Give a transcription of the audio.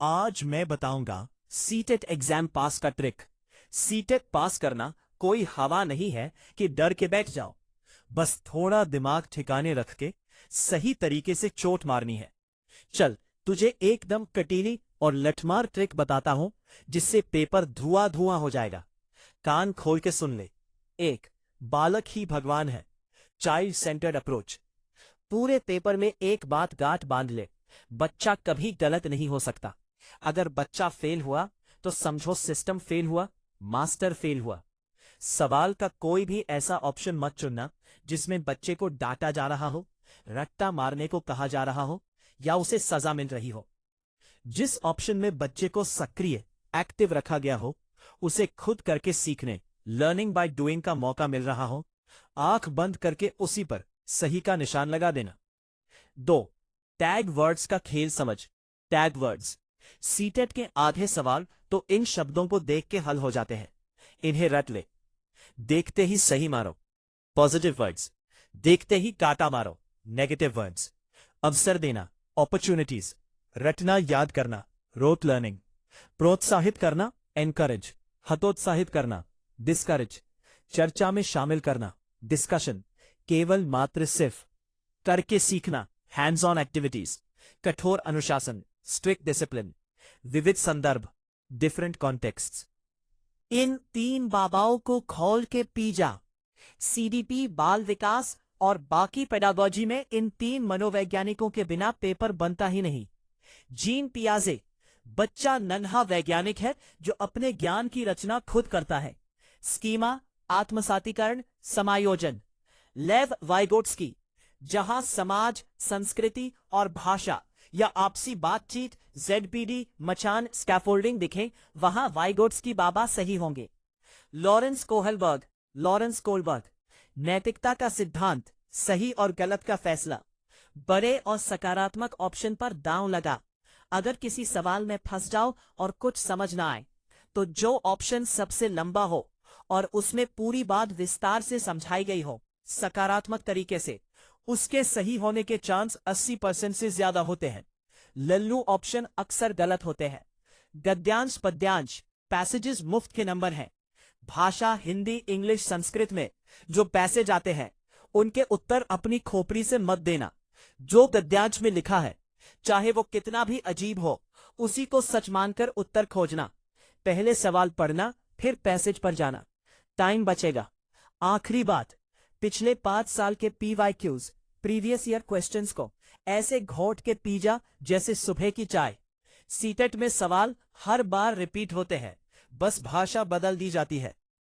आज मैं बताऊंगा सीटेट एग्जाम पास का ट्रिक। सीटेट पास करना कोई हवा नहीं है कि डर के बैठ जाओ। बस थोड़ा दिमाग ठिकाने रख के सही तरीके से चोट मारनी है। चल, तुझे एकदम कटीली और लठमार ट्रिक बताता हूं जिससे पेपर धुआं धुआं हो जाएगा। कान खोल के सुन ले। एक, बालक ही भगवान है, चाइल्ड सेंटर्ड अप्रोच। पूरे पेपर में एक बात गांठ बांध ले, बच्चा कभी गलत नहीं हो सकता। अगर बच्चा फेल हुआ तो समझो सिस्टम फेल हुआ, मास्टर फेल हुआ। सवाल का कोई भी ऐसा ऑप्शन मत चुनना जिसमें बच्चे को डांटा जा रहा हो, रट्टा मारने को कहा जा रहा हो या उसे सजा मिल रही हो। जिस ऑप्शन में बच्चे को सक्रिय एक्टिव रखा गया हो, उसे खुद करके सीखने लर्निंग बाय डूइंग का मौका मिल रहा हो, आंख बंद करके उसी पर सही का निशान लगा देना। 2, टैग वर्ड्स का खेल समझ। टैग वर्ड्स सीटेट के आधे सवाल तो इन शब्दों को देख के हल हो जाते हैं। इन्हें रट ले। देखते ही सही मारो, पॉजिटिव वर्ड्स। देखते ही काटा मारो, नेगेटिव वर्ड्स। अवसर देना, अपॉर्चुनिटीज। रटना याद करना, रोट लर्निंग। प्रोत्साहित करना, एनकरेज। हतोत्साहित करना, डिस्करेज। चर्चा में शामिल करना, डिस्कशन। केवल मात्र सिर्फ। करके सीखना, हैंड्स ऑन एक्टिविटीज। कठोर अनुशासन, स्ट्रिक्ट डिसिप्लिन। विविध संदर्भ, डिफरेंट कॉन्टेक्स्ट्स। इन 3 बाबाओं को खोल के पी जा। सीडीपी, बाल विकास और बाकी पेडागोजी में इन 3 मनोवैज्ञानिकों के बिना पेपर बनता ही नहीं। जीन पियाजे, बच्चा नन्हा वैज्ञानिक है जो अपने ज्ञान की रचना खुद करता है। स्कीमा, आत्मसातीकरण, समायोजन। लेव वाइगोट्स्की, जहां समाज, संस्कृति और भाषा या आपसी बातचीत, जेडपीडी, मचान, स्कैफोल्डिंग दिखे, वहां वाइगोट्स्की बाबा सही होंगे। लॉरेंस कोहलबर्ग, नैतिकता का सिद्धांत, सही और गलत का फैसला। बड़े और सकारात्मक ऑप्शन पर दांव लगा। अगर किसी सवाल में फंस जाओ और कुछ समझ ना आए तो जो ऑप्शन सबसे लंबा हो और उसमें पूरी बात विस्तार से समझाई गई हो सकारात्मक तरीके से, उसके सही होने के चांस 80% से ज्यादा होते हैं। लल्लू ऑप्शन अक्सर गलत होते हैं। गद्यांश, पद्यांश, पैसेजेस मुफ्त के नंबर हैं। भाषा, हिंदी, इंग्लिश, संस्कृत में जो पैसेज आते हैं उनके उत्तर अपनी खोपड़ी से मत देना। जो गद्यांश में लिखा है चाहे वो कितना भी अजीब हो, उसी को सच मानकर उत्तर खोजना। पहले सवाल पढ़ना, फिर पैसेज पर जाना, टाइम बचेगा। आखिरी बात, पिछले 5 साल के PYQs, प्रीवियस ईयर क्वेश्चंस को ऐसे घोट के पी जा जैसे सुबह की चाय। सीटेट में सवाल हर बार रिपीट होते हैं, बस भाषा बदल दी जाती है।